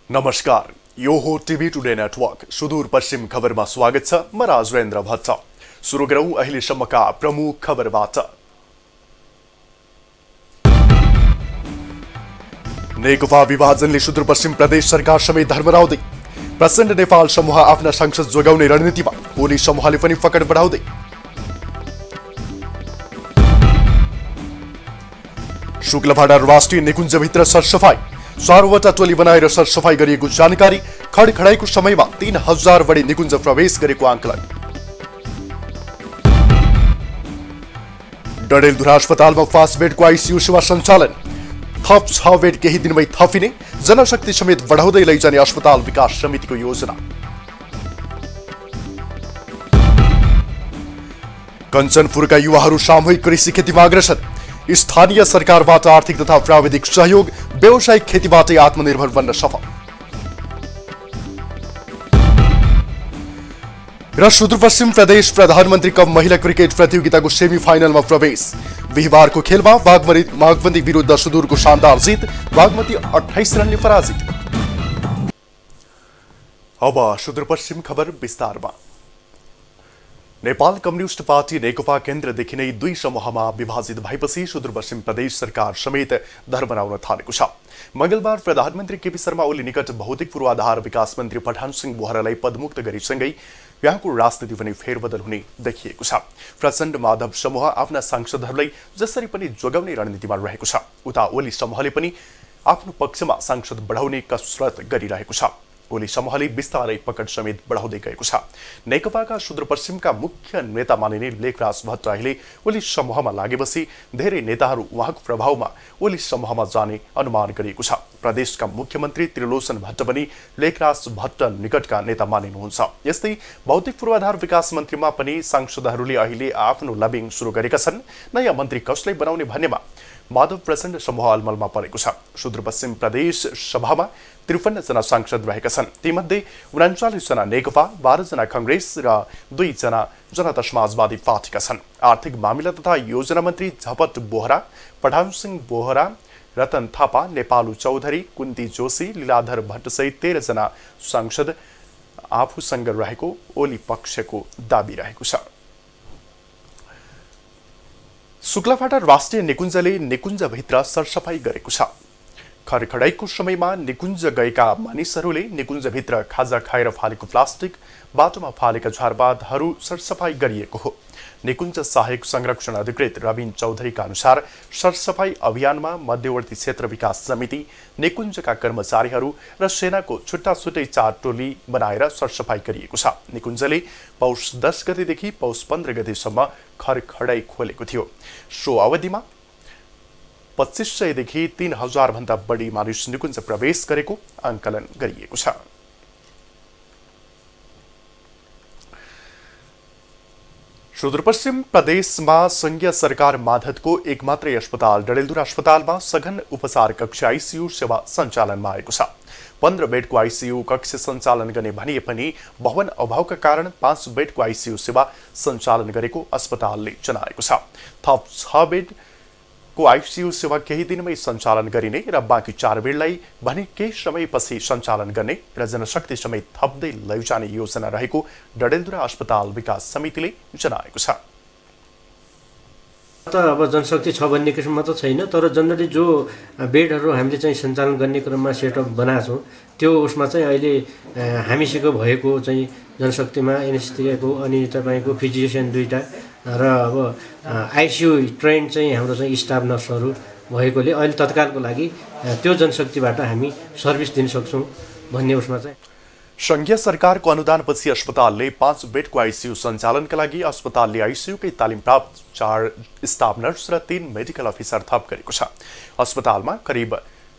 नमस्कार, यो हो टिभी टुडे नेटवर्क सुदूर पश्चिम खबरमा स्वागत छ। म राजेन्द्र भट्ट। सुरु गरौं अहिलेसम्मका प्रमुख खबरबाट। नेकपा विभाजनले सुदूरपश्चिम प्रदेश सरकार समेत धर्मराउँदै। प्रचण्ड नेपाल समूह आफ्ना संसद जोगाउने रणनीतिमा, ओली समूहले पनि पकड बढाउँदै। शुक्लभाडा राष्ट्रिय निकुञ्जभित्र सरसफाई, 4वटा टोली बनाएर सरसफाई गरिएको जानकारी। खडखडाइको समयमा 3000 बढी निकुञ्ज प्रवेश गरेको आंकलन। डडेलधुरा अस्पतालमा 5 बेडको आइसियु सेवा सञ्चालन, थप 6 बेड केही दिनमै थपिने। जनशक्ति समेत बढाउँदै लैजाने अस्पताल विकास समितिको योजना। कञ्चनपुरका युवाहरू सामूहिक कृषि खेतीमा अग्रसर। स्थानीय सरकारबाट आर्थिक तथा प्राविधिक सहयोग, व्यावसायिक खेतीबाटै आत्मनिर्भर बन्न सफल। र सुदूरपश्चिम प्रदेश प्रधानमन्त्री कप महिला क्रिकेट प्रतियोगिताको सेमी फाइनलमा प्रवेश। बिहिबारको खेलमा बागमती विरुद्ध सुदूरको शानदार जित, बागमती 28 रनले पराजित। अब सुदूरपश्चिम खबर विस्तारमा। नेपाल कम्युनिस्ट पार्टी नेकपा केन्द्रदेखि नै 2 समूहमा विभाजित भएपछि सुदूरपश्चिम प्रदेश सरकार समेत धर्मराउन थालेको छ। मंगलबार प्रधानमन्त्री केपी शर्मा ओली निकट भौतिक पूर्वाधार विकास मन्त्री पठान सिंह बोहरालाई पदमुक्त गरेसँगै यहाँको राजनीति पनि फेरबदल हुने देखिएको छ। प्रचण्ड माधव समूह आफ्ना सांसदहरूलाई जसरी पनि जोगाउने रणनीतिमा रहेको छ, उता ओली समूहले पनि आफ्नो पक्षमा सांसद बढाउने कसरत गरिरहेको छ। ओली समूहले बिस्तारै पकड समेत बढाउँदै गएको छ। नेकपाका सुदूरपश्चिमका मुख्य नेता मानिने लेखराज भट्ट अहिले ओली समूहमा लागेपछि धेरै नेताहरू उहाँको प्रभावमा ओली समूहमा जाने अनुमान गरिएको छ। प्रदेशका मुख्यमन्त्री त्रिलोचन भट्ट पनि लेखराज भट्ट निकटका नेता मानिनुहुन्छ। यस्तै भौतिक पूर्वाधार विकास मन्त्रीमा पनि सांसदहरूले अहिले आफ्नो लबिङ सुरु गरेका छन्। नयाँ मन्त्री कसलाई बनाउने भन्नेमा माधव प्रचण्ड समूह अलमलमा परेको छ। सुदूरपश्चिम प्रदेश सभामा 53 जना सांसद रहेका छन्। तीमध्ये 39 जना नेकपा, 12 जना कांग्रेस र 2 जना जनता समाजवादी पार्टीका छन्। आर्थिक मामिला तथा योजना मन्त्री झपट बोहरा, पठान सिंह बोहरा, रतन थापा, नेपालु चौधरी, कुन्ती जोशी, लीलाधर भट्ट सहित 13 जना सांसद आफूसँग रहेको ओली पक्षको दाबी रहेको छ। शुक्लभाडा राष्ट्रिय निकुञ्जले निकुञ्जभित्र सरसफाई गरेको छ। खडखडाइको समयमा निकुञ्ज गएका मानिसहरूले निकुञ्जभित्र खाजा खाएर फालेको प्लास्टिक, बाटोमा फालेका झारपातहरू सरसफाई गरिएको हो। निकुञ्ज सहायक संरक्षण अधिकृत रविन चौधरीका अनुसार सरसफाई अभियानमा मध्यवर्ती क्षेत्र विकास समिति, निकुञ्जका कर्मचारीहरू र सेनाको छुट्टा छुट्टै 4 टोली बनाएर सरसफाई गरिएको छ। निकुञ्जले पौष 10 गतेदेखि पौष 15 गतेसम्म खडखडाइ खोलेको थियो। सो अवधिमा 2500 देखि 3000 भन्दा बढी मानिस निकुञ्ज प्रवेश गरेको आंकलन गरिएको छ। सुदूरपश्चिम प्रदेशमा संघीय सरकार माधतको एकमात्रै अस्पताल डडेलधुरा अस्पतालमा सघन उपचार कक्ष आइसियु सेवा सञ्चालनमा आएको छ। 15 बेडको आइसियु कक्ष सञ्चालन गर्ने भनिए पनि भवन अभावका कारण 5 बेडको आइसियु सेवा सञ्चालन गरेको अस्पतालले जनाएको छ। थप 6 बेडको आइसियु सेवा केही दिनमै सञ्चालन गरिने र बाँकी 4 बेडलाई भने केही समयपछि सञ्चालन गर्ने र जनशक्ति समेत थप्दै लैजाने योजना रहेको डडेलधुरा अस्पताल विकास समितिले जनाएको छ। त अब जनशक्ति छ भन्ने किसिममा त छैन, तर जनरली जो बेडहरू हामीले चाहिँ सञ्चालन गर्ने क्रममा सेटअप बनाएको छौँ त्यो उसमा चाहिँ अहिले हामीसँग भएको चाहिँ जनशक्तिमा एनेस्थेसियाको अनि तपाईँको फिजिसियन 2टा र अब आइसियु ट्रेन्ड चाहिँ हाम्रो चाहिँ स्टाफ नर्सहरू भएकोले अहिले तत्कालको लागि त्यो जनशक्तिबाट हामी सर्भिस दिन सक्छौँ भन्ने उसमा चाहिँ। संघीय सरकारको अनुदानपछि अस्पतालले 5 बेडको आइसियु सञ्चालनका लागि अस्पतालले आइसियुकै तालिम प्राप्त 4 स्टाफ नर्स र 3 मेडिकल अफिसर थप गरेको छ। अस्पतालमा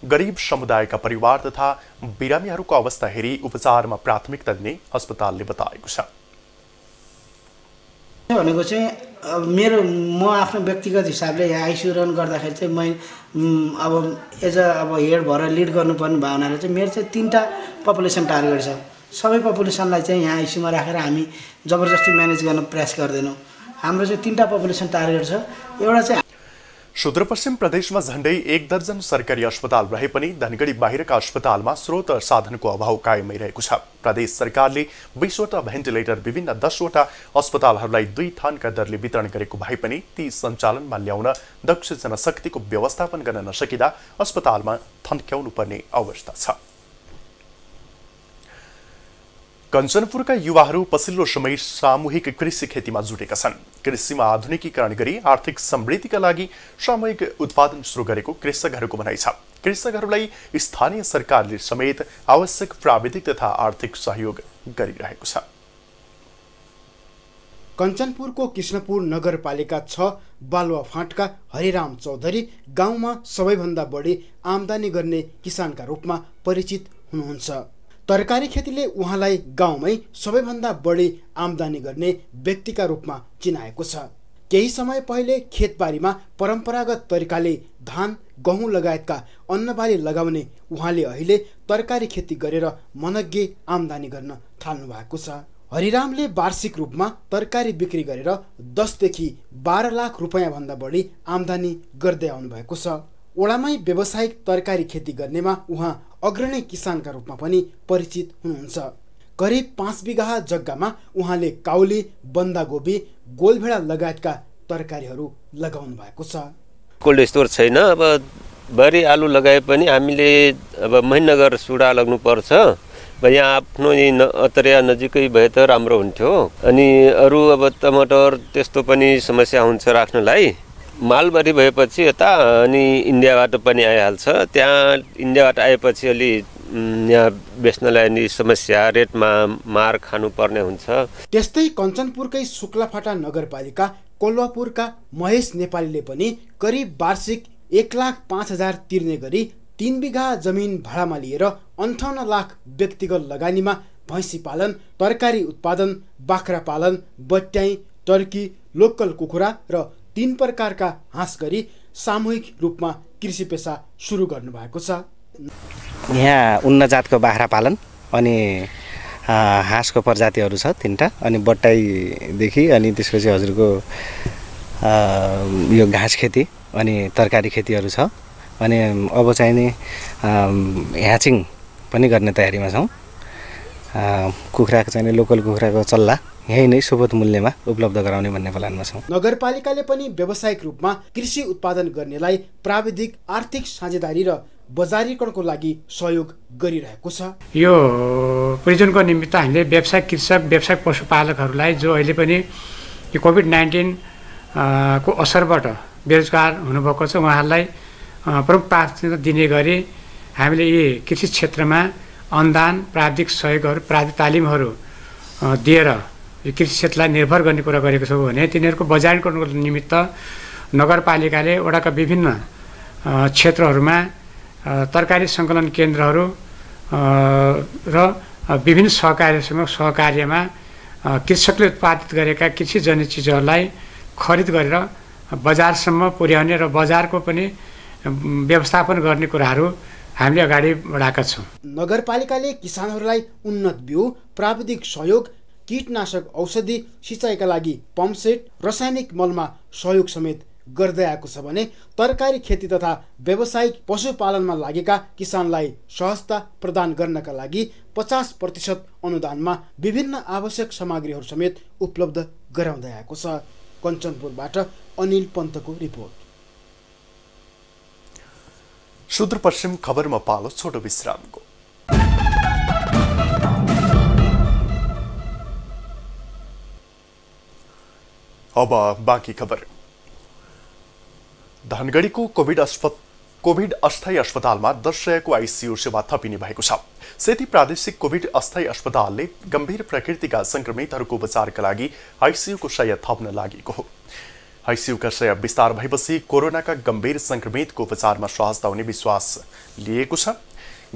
गरीब समुदायका परिवार तथा बिरामीहरूको अवस्था हेरी उपचारमा प्राथमिकता दिने अस्पतालले बताएको छ। भनेको चाहिँ म आफ्नो व्यक्तिगत हिसाबले यहाँ आइसियु रन गर्दाखेरि चाहिँ अब एज अब हेड भएर लिड गर्नुपर्ने भावनाले चाहिँ मेरो चाहिँ 3टा पपुलेसन टार्गेट छ। सबै पपुलेसनलाई चाहिँ यहाँ आइसियुमा राखेर हामी जबरजस्ती म्यानेज गर्न प्रयास गर्दैनौँ। हाम्रो चाहिँ 3टा पपुलेसन टार्गेट छ। एउटा चाहिँ सुदूरपश्चिम प्रदेशमा झण्डै 1 दर्जन सरकारी अस्पताल रहे पनि धनगढी बाहिरका अस्पतालमा स्रोत साधनको अभाव कायमै रहेको छ। प्रदेश सरकारले 20 वटा भेन्टिलेटर विभिन्न 10 वटा अस्पतालहरूलाई 2 थानका दरले वितरण गरेको भए पनि ती सञ्चालनमा ल्याउन दक्ष जनशक्तिको व्यवस्थापन गर्न नसकिँदा अस्पतालमा थन्क्याउनु पर्ने अवस्था छ। कञ्चनपुरका युवाहरू पछिल्लो समय सामूहिक कृषि खेतीमा जुटेका छन्। कृषिमा आधुनिकीकरण गरी आर्थिक समृद्धिका लागि सामूहिक उत्पादन सुरु गरेको कृषकहरूको भनाइ छ। कृषकहरूलाई स्थानीय सरकारले समेत आवश्यक प्राविधिक तथा आर्थिक सहयोग गरिरहेको छ। कञ्चनपुरको कृष्णपुर नगरपालिका 6 बालुवाफाँटका हरिराम चौधरी गाउँमा सबैभन्दा बढी आमदानी गर्ने किसानका रूपमा परिचित हुनुहुन्छ। तरकारी खेतीले उहाँलाई गाउँमै सबैभन्दा बढी आमदानी गर्ने व्यक्तिका रूपमा चिनाएको छ। केही समय पहिले खेतबारीमा परम्परागत तरिकाले धान, गहुँ लगायतका अन्नबाली लगाउने उहाँले अहिले तरकारी खेती गरेर मनग्गे आमदानी गर्न थाल्नु भएको छ। हरिरामले वार्षिक रूपमा तरकारी बिक्री गरेर 10 देखि 12 लाख रुपैयाँ भन्दा बढी आमदानी गर्दै आउनु भएको छ। ओडामै व्यावसायिक तरकारी खेती गर्नेमा उहाँ अग्रणी किसानका रूपमा पनि परिचित हुनुहुन्छ। करिब 5 बिघा जग्गामा उहाँले काउली, बन्दागोपी, गोलभेडा लगायतका तरकारीहरू लगाउनु भएको छ। कोल्ड स्टोर छैन। अब बारी आलु लगाए पनि हामीले अब महेन्द्रनगर सुडा लाग्नुपर्छ। यहाँ आफ्नो अतरिया नजिकै भए त राम्रो हुन्थ्यो। अनि अरू अब टमाटर त्यस्तो पनि समस्या हुन्छ राख्नलाई। मालबारी भएपछि यता अनि इन्डियाबाट पनि आइहाल्छ। त्यहाँ इन्डियाबाट आएपछि अलि यहाँ बेच्नलाई नि समस्या, रेटमा मार खानुपर्ने हुन्छ। त्यस्तै कञ्चनपुरकै शुक्लाफाटा नगरपालिका कोल्वापुरका महेश नेपालीले पनि करिब वार्षिक 1,05,000 तिर्ने गरी 3 बिघा जमिन भाडामा लिएर 58 लाख व्यक्तिगत लगानीमा भैँसी पालन, तरकारी उत्पादन, बाख्रा पालन, बट्याई, टर्की, लोकल कुखुरा र 3 प्रकारका हाँस गरी सामूहिक रूपमा कृषि पेसा सुरु गर्नु भएको छ। यहाँ उन्नत जातको बाख्रा पालन अनि हाँसको प्रजातिहरू छ 3टा अनि बट्टाईदेखि अनि त्यसपछि हजुरको यो घाँस खेती अनि तरकारी खेतीहरू छ। अनि अब चाहिँ नि ह्याचिङ पनि गर्ने तयारीमा छौँ। कुखुराको चाहिँ लोकल कुखुराको चल्ला यही नै सुपथ मूल्यमा उपलब्ध गराउने भन्ने प्लानमा छौँ। नगरपालिकाले पनि व्यावसायिक रूपमा कृषि उत्पादन गर्नेलाई प्राविधिक आर्थिक साझेदारी र बजारीकरणको लागि सहयोग गरिरहेको छ। यो प्रिजनको निमित्त हामीले व्यावसायिक कृषक, व्यावसायिक पशुपालकहरूलाई जो अहिले पनि यो कोभिड-19 को असरबाट बेरोजगार हुनुभएको छ उहाँहरूलाई प्रमुख प्राथमिकता दिने गरी हामीले यी कृषि क्षेत्रमा अनुदान, प्राविधिक सहयोगहरू, प्राविधिक तालिमहरू दिएर यो कृषि क्षेत्रलाई निर्भर गर्ने कुरा गरेको छौँ भने तिनीहरूको बजारीकरणको निमित्त नगरपालिकाले वडाका विभिन्न क्षेत्रहरूमा तरकारी सङ्कलन केन्द्रहरू र विभिन्न सहकार्यमा कृषकले उत्पादित गरेका कृषिजन्य चिजहरूलाई खरिद गरेर बजारसम्म पुर्याउने र बजारको पनि व्यवस्थापन गर्ने कुराहरू हामीले अगाडि बढाएका छौँ। नगरपालिकाले किसानहरूलाई उन्नत बिउ, प्राविधिक सहयोग, कीटनाशक औषधि, सिँचाइका लागि पम्पसेट, रासायनिक मलमा सहयोग समेत गर्दै आएको छ भने तरकारी खेती तथा व्यावसायिक पशुपालनमा लागेका किसानलाई सहजता प्रदान गर्नका लागि 50% अनुदानमा विभिन्न आवश्यक सामग्रीहरू समेत उपलब्ध गराउँदै आएको छ। कञ्चनपुरबाट अनिल पन्तको रिपोर्ट। सुदूरपश्चिम खबरमा पालो छोटो विश्रामको। अब बाँकी खबर। धनगढीको कोभिड अस्थायी अस्पतालमा 10 सयको आइसियू सेवा थपिने भएको छ। सेती प्रादेशिक कोभिड अस्थायी अस्पतालले गम्भीर प्रकृतिका संक्रमितहरूको उपचारका लागि आइसियूको सय थप्न लागेको हो। आइसियूका सय विस्तार भएपछि कोरोनाका गम्भीर संक्रमितको उपचारमा सहजता हुने विश्वास लिएको छ।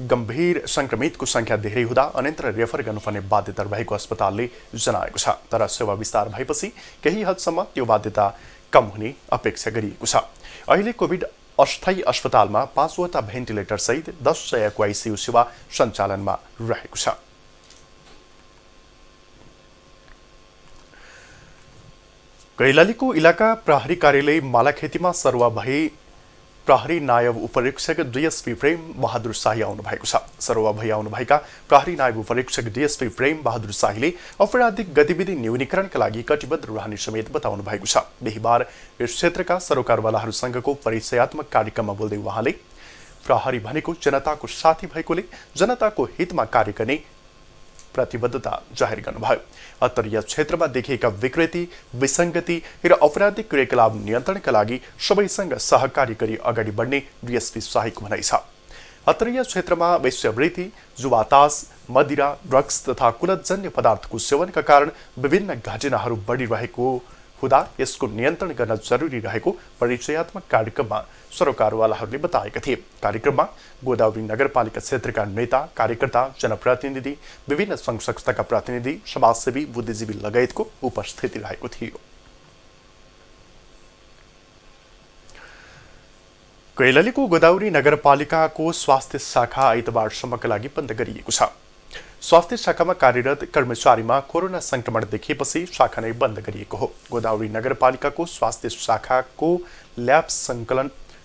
गम्भीर संक्रमितको संख्या धेरै हुँदा अन्यत्र रेफर गर्नुपर्ने बाध्यता भएको अस्पतालले जनाएको छ। तर सेवा विस्तार भएपछि केही हदसम्म त्यो बाध्यता कम हुने अपेक्षा गरिएको छ। अहिले कोभिड अस्थायी अस्पतालमा 5 वटा भेन्टिलेटर सहित 10 सयको आइसियू सेवा सञ्चालनमा रहेको छ। कैलालीको इलाका प्रहरी कार्यालय मालाखेतीमा सरुवा भई प्रहरी नायब उपरीक्षक डीएसपी प्रेम बहादुर शाही आउनु भएको छ। सरुवा भई आउनुभएका प्रहरी नायब उपरीक्षक डीएसपी प्रेम बहादुर शाहीले आपराधिक गतिविधि न्यूनीकरणका लागि कटिबद्ध रहने समेत बताउनु भएको छ। बिहीबार यस क्षेत्रका सरोकारवालाहरूसँगको परिचयात्मक कार्यक्रममा बोल्दै उहाँले प्रहरी भनेको जनताको साथी भएकोले जनताको हितमा कार्य गर्ने प्रतिबद्धता जाहेर गर्नुभयो। अत्तरीय क्षेत्रमा देखिएका विकृति, विसङ्गति र आपराधिक क्रियाकलाप नियन्त्रणका लागि सबैसँग सहकारी गरी अगाडि बढ्ने डीएसपी शाहीको भनाइ छ। अत्तरीय क्षेत्रमा वेश्यावृत्ति, जुवातास, मदिरा, ड्रग्स तथा कुलतजन्य पदार्थको सेवनका कारण विभिन्न घटनाहरू बढिरहेको हुँदा यसको नियन्त्रण गर्न जरुरी रहेको परिचयात्मक कार्यक्रममा सरोकारवालाहरूले बताएका थिए। कार्यक्रममा गोदावरी नगरपालिका क्षेत्रका नेता, कार्यकर्ता, जनप्रतिनिधि, विभिन्न सङ्घ संस्थाका प्रतिनिधि, समाजसेवी, बुद्धिजीवी लगायतको उपस्थिति रहेको थियो। कैलालीको गोदावरी नगरपालिकाको स्वास्थ्य शाखा आइतबारसम्मका लागि बन्द गरिएको छ। स्वास्थ्य शाखामा कार्यरत कर्मचारीमा कोरोना संक्रमण देखिएपछि शाखा नै बन्द गरिएको हो। गोदावरी नगरपालिकाको स्वास्थ्य शाखाको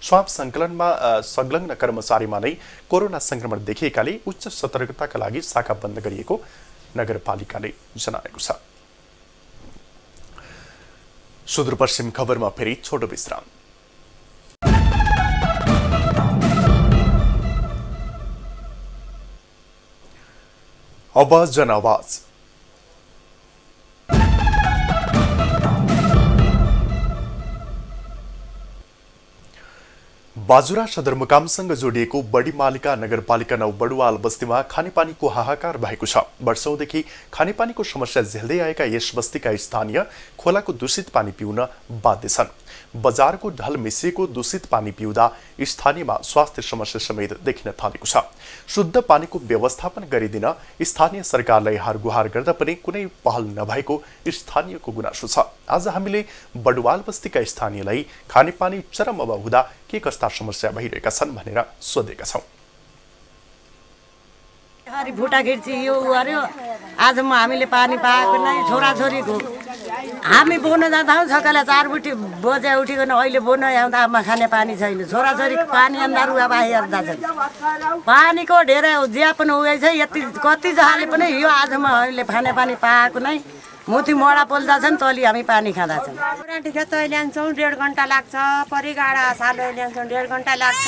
स्वाब संकलनमा संलग्न कर्मचारीमा नै कोरोना संक्रमण देखिएकाले उच्च सतर्कताका लागि शाखा बन्द गरिएको नगरपालिकाले जनाएको छ। सुदूरपश्चिम खबरमा फेरि छोटो विश्राम। अब जनआवाज। बाजुरा सदरमुकामसँग जोडिएको बडीमालिका नगरपालिका 9 बडुवाल बस्तीमा खानेपानीको हाहाकार भएको छ। वर्षौंदेखि खानेपानीको समस्या झेल्दै आएका यस बस्तीका स्थानीय खोलाको दूषित पानी पिउन बाध्य छन्। बजारको ढल मिसिएको दूषित पानी पिउँदा स्थानीयमा स्वास्थ्य समस्या समेत देखिन थालेको छ। शुद्ध पानीको व्यवस्थापन गरिदिन स्थानीय सरकारलाई हारगुहार गर्दा पनि कुनै पहल नभएको स्थानीयको गुनासो छ। आज हामीले बडुवाल बस्तीका स्थानीयलाई खानेपानी चरम अभाव हुँदा के कस्ता समस्या भइरहेका छन् भनेर सोधेका छौं। भुटा खिर्ची यो गर्यो आज हामीले पानी पाएको नै छोराछोरीको हामी बोल्न जाँदा सकाले 4 बुटी बजे उठिकन अहिले बोल्न आउँदा खाने पानी छैन। छोराछोरी पानी अन्दार उहाँ बाहिर जान्छन्। पानीको धेरै ज्या पनि उयो छ। यति कति जहाले पनि यो आजमा अहिले खाने पानी पाएको नै मुथी मोडा पोल्दा छन् तली हामी पानी खाँदा छन्। पुराटी खेत ल्याउँछौँ 1.5 घण्टा लाग्छ। परिगाडा सालो ल्याउँछौँ 1.5 घण्टा लाग्छ।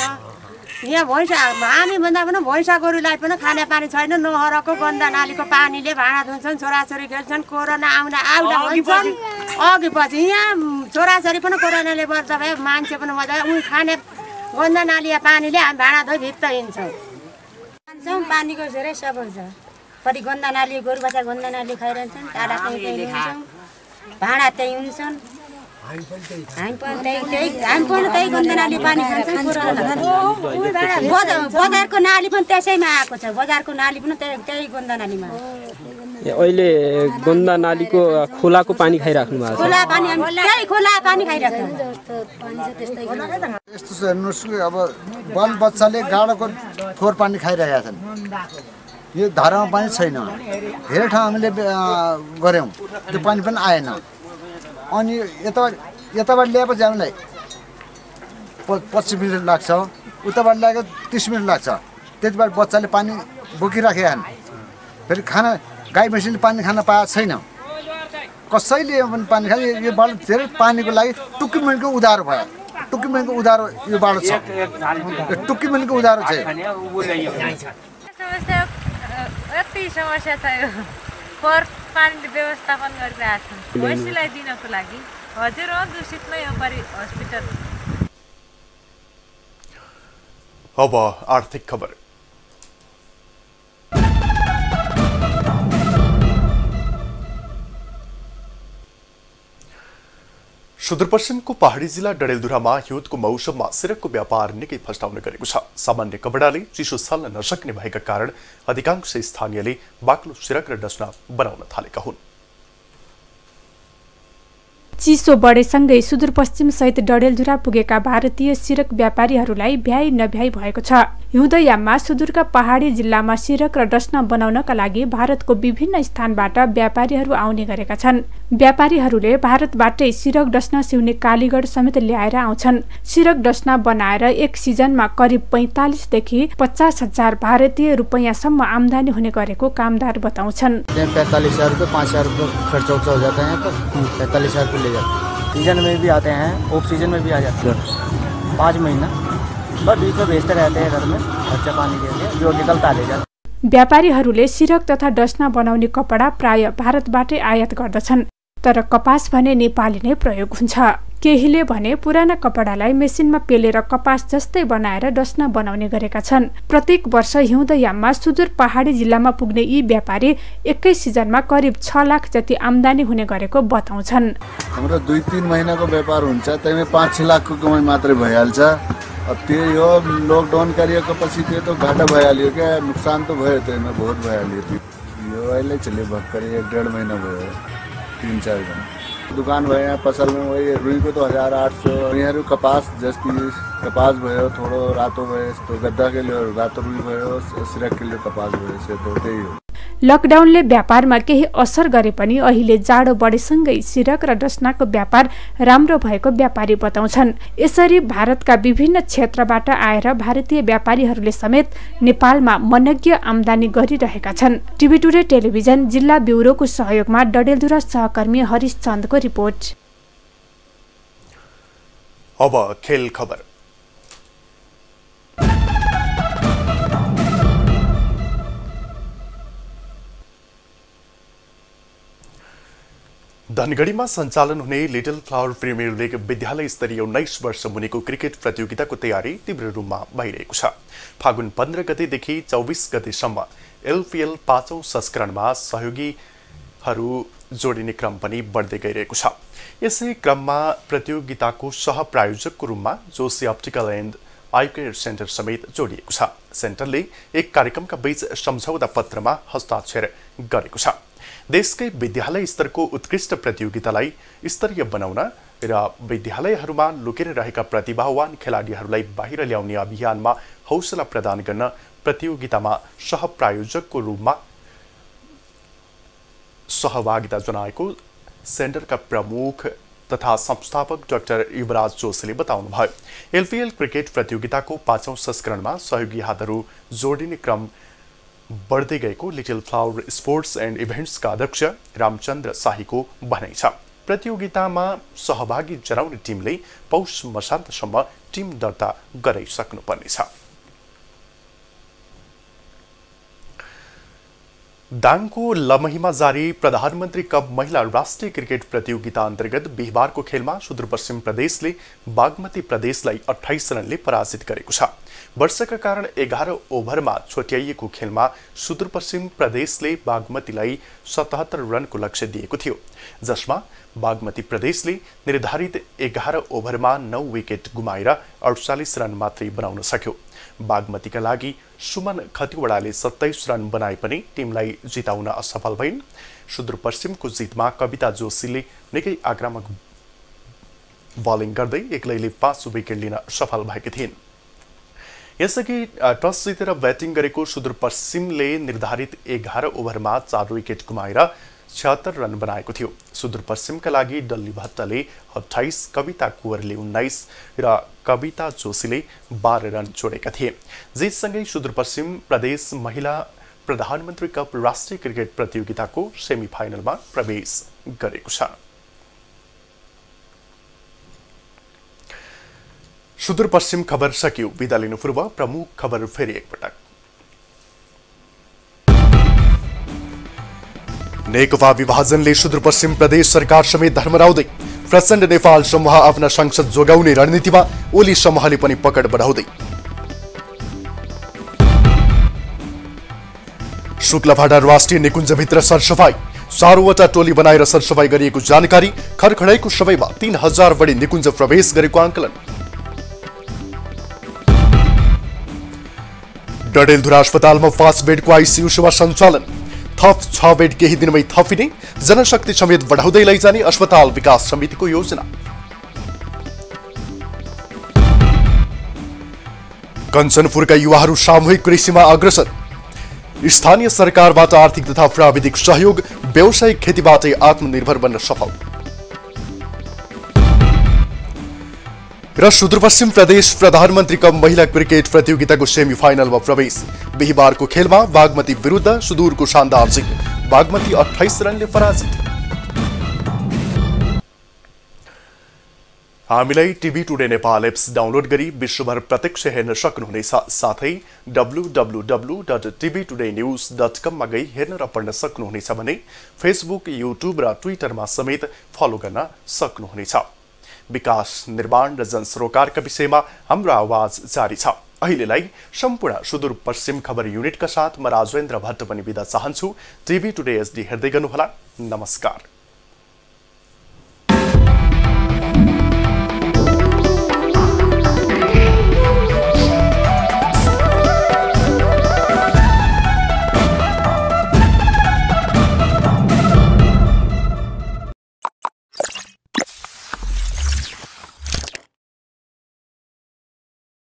यहाँ भैँसा हामी भन्दा पनि भैँसा गोरुलाई पनि खाने पानी छैन। नहरको गन्दा नालीको पानीले भाँडा धुन्छन्, छोराछोरी खेल्छन्। कोरोना आउँदा भन्छन् अघि पछि यहाँ छोराछोरी पनि कोरोनाले बच्दा भए मान्छे पनि मजा उही खाने गन्दा नाली पानीले हामी भाँडा धोइ भित्त हिँड्छौँ। पानीको धेरै समस्या छ। परि गन्दा नाली गोरु बच्चा गन्दा नाली खाइरहन्छन्। टाढा त्यही हुन्छौँ, भाँडा त्यही हुन्छन्। हामी पनि त्यही गन्दा नाली पानी खान्छौँ। बजारको नाली पनि त्यसैमा आएको छ। बजारको नाली पनि त्यही गन्दा नालीमा। अहिले गन्दा नालीको खोलाको पानी खाइराख्नु भएको छ। खोला पानी त्यही खोला पानी खाइराख्नु। यस्तो छ हेर्नुहोस् अब बाल बच्चाले गाडाको फोहोर पानी खाइरहेका छन्। यो धारामा पानी छैन। धेरै ठाउँ हामीले गऱ्यौँ त्यो पानी पनि आएन। अनि यताबाट ल्याएपछि हामीलाई 25 मिनट लाग्छ, उताबाट ल्याएको 30 मिनट लाग्छ। त्यतिबाट बच्चाले पानी बोकिराखेका छन्। फेरि खाना गाई भैँसीले पानी खान पाएको छैन। कसैले पनि पानी खायो। यो बाटो धेरै पानीको लागि टुक्कीमेनको उधारो भयो। टुक्कीमेनको उधारो यो बाटो छ। टुक्कीमेनको उधारो छ। यति समस्या छ। यो फोहोर पानीले व्यवस्थापन गरिरहेको छ भैँसीलाई दिनको लागि। हजुर हो दूषितमै हो परि हस्पिटल। अब आर्थिक खबर। सुदूरपश्चिमको पहाडी जिल्ला डडेलधुरामा हिउँदको मौसममा सिरकको व्यापार निकै फस्टाउने गरेको छ। सामान्य कपडाले चिसो सल्न नसक्ने भएका कारण अधिकांश स्थानीयले बाक्लो सिरक र डस्ना बनाउन थालेका हुन्। चिसो बढेसँगै सुदूरपश्चिम सहित डडेलधुरा पुगेका भारतीय सिरक व्यापारीहरूलाई भ्याइ नभ्याइ भएको छ। हिउँदयाममा सुदूरका पहाडी जिल्लामा सिरक र डस्ना बनाउनका लागि भारतको विभिन्न स्थानबाट व्यापारीहरू आउने गरेका छन्। व्यापारीहरूले भारतबाटै सिरक डस्ना सिउने कालीगढ समेत ल्याएर आउँछन्। सिरक डस्ना बनाएर एक सिजनमा करिब 45 देखि 50,000 भारतीय रुपैयाँसम्म आमदानी हुने गरेको कामदार बताउँछन्। 45,000 रुपये 5,000 रुपये खर्च हो जाता है, तो 45,000 रुपये ले जाते हैं। सीजन में भी आते हैं, ऑफ सीजन में भी आ जाते हैं। 5 महीना बस बीच में बेचते रहते हैं घर में खर्चा पानी के लिए, जो निकलता ले जाते। व्यापारीहरूले सिरक तथा डस्ना बनाउने कपडा प्राय भारतबाटै आयात गर्दछन्, तर कपास भने नेपाली नै प्रयोग हुन्छ। केहीले भने पुराना कपडालाई मेसिनमा पेलेर कपास जस्तै बनाएर डस्ना बनाउने गरेका छन्। प्रत्येक वर्ष हिउँदयाममा सुदूर पहाडी जिल्लामा पुग्ने यी व्यापारी एकै सिजनमा करिब 6 लाख जति आमदानी हुने गरेको बताउँछन्। हाम्रो 2-3 महिनाको व्यापार हुन्छ, त्यसमा 5-6 लाखको कमाइ मात्रै भइहाल्छ। त्यो यो लकडाउन गरिएको पछि त्यो त घाटा भइहाल्यो क्या, नुकसान त भयो, त्यसमा बहुत भइहाल्यो। यो अहिले चले भर्खरै 1-1.5 महिना भयो, 3-4 दिन दुकान भयो। यहाँ पसल में वही रुईको तो 1,800। यहाँहरू कपास जस्ती कपास भयो, थोडो रातो भयो, यस्तो गद्दा के लिए रातो रुई भयो, सिरक के लिए कपास भयो, सेतो त्यही हो। लकडाउनले व्यापारमा केही असर गरे पनि अहिले जाडो बढेसँगै सिरक र डस्नाको व्यापार राम्रो भएको व्यापारी बताउँछन्। यसरी भारतका विभिन्न क्षेत्रबाट आएर भारतीय व्यापारीहरूले समेत नेपालमा मनज्ञ आमदानी गरिरहेका छन्। टिभी टुडे टेलिभिजन जिल्ला ब्युरोको सहयोगमा डडेलधुरा सहकर्मी हरिश चन्दको रिपोर्ट। अब खेल खबर। धनगढीमा सञ्चालन हुने लिटल फ्लावर प्रिमियर लिग विद्यालय स्तरीय 19 वर्ष मुनिको क्रिकेट प्रतियोगिताको तयारी तीव्र रूपमा भइरहेको छ। फागुन 15 गतेदेखि 24 गतेसम्म एलपीएल 5औं संस्करणमा सहयोगीहरू जोडिने क्रम पनि बढ्दै गइरहेको छ। यसै क्रममा प्रतियोगिताको सहप्रायोजकको रूपमा Joshi optical and I care centre समेत जोडिएको छ। सेन्टरले एक कार्यक्रमका बीच सम्झौता पत्रमा हस्ताक्षर गरेको छ। देशकै विद्यालय स्तरको उत्कृष्ट प्रतियोगितालाई स्तरीय बनाउन र विद्यालयहरूमा लुकेर रहेका प्रतिभावान खेलाडीहरूलाई बाहिर ल्याउने अभियानमा हौसला प्रदान गर्न प्रतियोगितामा सहप्रायोजकको रूपमा सहभागिता जनाएको सेन्टरका प्रमुख तथा संस्थापक डाक्टर युवराज जोशीले बताउनुभयो। एलपीएल क्रिकेट प्रतियोगिताको 5औं संस्करणमा सहयोगी हातहरू जोडिने क्रम बढ्दै गएको लिटल फ्लावर स्पोर्ट्स एन्ड इभेन्ट्सका अध्यक्ष रामचन्द्र शाहीको भनाइ छ। प्रतियोगितामा सहभागी जनाउने टिमले पौष मसान्तसम्म टिम दर्ता गराइसक्नुपर्नेछ। दाङको लमहीमा जारी प्रधानमन्त्री कप महिला राष्ट्रिय क्रिकेट प्रतियोगिता अन्तर्गत बिहिबारको खेलमा सुदूरपश्चिम प्रदेशले बागमती प्रदेशलाई 28 रनले पराजित गरेको छ। वर्षाका कारण 11 ओभरमा छोट्याइएको खेलमा सुदूरपश्चिम प्रदेशले बागमतीलाई 77 रनको लक्ष्य दिएको थियो, जसमा बागमती प्रदेशले निर्धारित 11 ओभरमा 9 विकेट गुमाएर 48 रन मात्रै बनाउन सक्यो। बागमतीका लागि सुमन खतिवडाले 27 रन बनाए पनि टिमलाई जिताउन असफल भइन्। सुदूरपश्चिमको जितमा कविता जोशीले निकै आक्रामक बलिङ गर्दै एक्लैले 5 विकेट लिन सफल भएकी थिइन्। यसअघि टस जितेर ब्याटिङ गरेको सुदूरपश्चिमले निर्धारित 11 ओभरमा 4 विकेट गुमाएर 76 रन बनाएको थियो। सुदूरपश्चिमका लागि डल्ली भट्टले 28, कविता कुवरले 19 र कविता जोशीले 12 रन जोडेका थिए। जितसँगै सुदूरपश्चिम प्रदेश महिला प्रधानमन्त्री कप राष्ट्रिय क्रिकेट प्रतियोगिताको सेमिफाइनलमा प्रवेश गरेको छ। सुदूरपश्चिम खबर सकियो। बिदा लिनु पूर्व प्रमुख खबर फेरि एकपटक। नेकपा विभाजनले सुदूरपश्चिम प्रदेश सरकार समेत धर्मराउँदै प्रचण्ड नेपाल समूह आफ्ना संसद जोगाउने रणनीतिमा ओली समूहले पनि पकड बढाउँदै। शुक्लभाडा राष्ट्रिय निकुञ्जभित्र सरसफाई, 4वटा टोली बनाएर सरसफाई गरिएको जानकारी। खरखडाईको समयमा 3000 बढी निकुञ्ज प्रवेश गरेको आंकलन। डडेलधुरा अस्पतालमा 5 बेडको आइसियु सेवा सञ्चालन। थप 6 बेड केही दिनमै थपिने, जनशक्ति समेत बढाउँदै लैजाने अस्पताल विकास समितिको योजना। कञ्चनपुरका युवाहरू सामूहिक कृषिमा अग्रसर, स्थानीय सरकारबाट आर्थिक तथा प्राविधिक सहयोग, व्यावसायिक खेतीबाटै आत्मनिर्भर बन्न सफल। र सुदूरपश्चिम प्रदेश प्रधानमन्त्री कप महिला क्रिकेट प्रतियोगिताको सेमिफाइनलमा प्रवेश, बिहिबारको खेलमा बागमती विरुद्ध सुदूरको शानदार जित, बागमती 28 रनले पराजित। हामीलाई TV today Nepal apps download गरी विश्वभर प्रत्यक्ष हेर्न सक्नुहुनेछ। साथै www.tvtoday.news.com मा गई हेर्न र पढ्न सक्नुहुनेछ भने फेसबुक, युट्युब र ट्विटरमा समेत फलो गर्न सक्नुहुनेछ। विकास, निर्माण र जनसरोकारका विषयमा हाम्रो आवाज जारी छ। अहिलेलाई सम्पूर्ण सुदूरपश्चिम खबर युनिटका साथ म राजेन्द्र भट्ट पनि बिदा चाहन्छु। टिभी टुडे एसडी हेर्दै गर्नुहोला। नमस्कार।